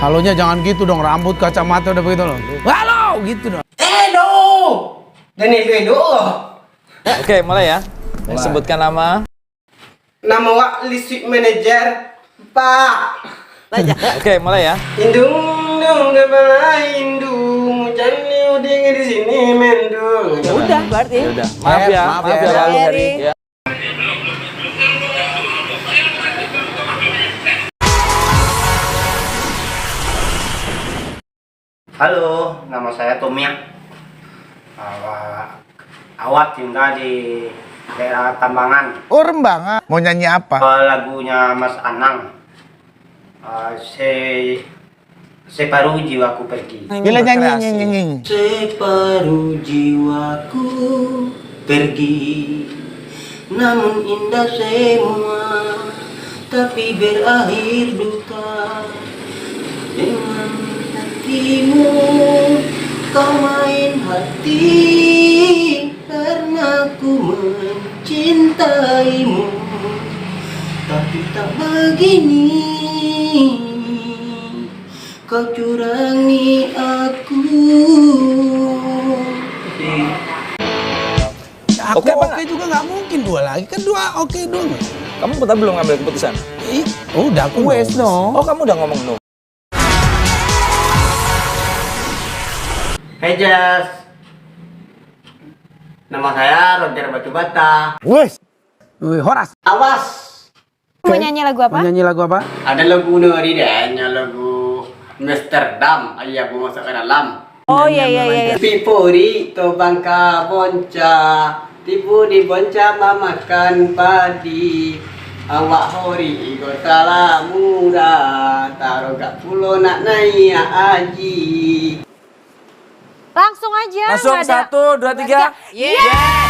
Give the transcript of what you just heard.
Halonya jangan gitu dong, rambut kacamata udah begitu loh. Halo, gitu dong. Edo! Daniel Edo. Oke, mulai ya. Sebutkan nama. Nama Wak Listrik Manager, Pak. Oke, mulai ya. Indung dong kepala indung, jangan uding di sini mendung. Ya udah berarti. Ya udah. Maaf ya, Maaf ya, Lalu Heri. Heri. Ya. Halo, nama saya Tomia. Awak tinggal di daerah Tambangan. Oh, Rembangan. Mau nyanyi apa? Lagunya Mas Anang. Separuh jiwaku pergi. Bila nyanyi. Separuh jiwaku pergi, namun indah semua, tapi berakhir duka. Dengan hatimu kau main hati, karena ku mencintaimu, tapi tak begini kau curangi aku. Aku Oke apa oke juga nggak mungkin dua lagi kan dua oke dong. Kamu belum ngambil keputusan? Udah aku wes no. Oh, kamu udah ngomong no. Hai Jas, nama saya Roger Batu Bata. Wes. Horas. Awas, Mau nyanyi lagu apa? Mau nyanyi lagu apa? ada lagu nari deh, lagu Amsterdam, ayah mau masuk ke dalam. Oh iya. Pipuri to bangka bonca, tipu di bonca mamakan padi. Awak hori igo salah murah, taruh gak pulo nak naik aji. Langsung aja. Langsung nggak ada. 1, 2, 3. Yeah.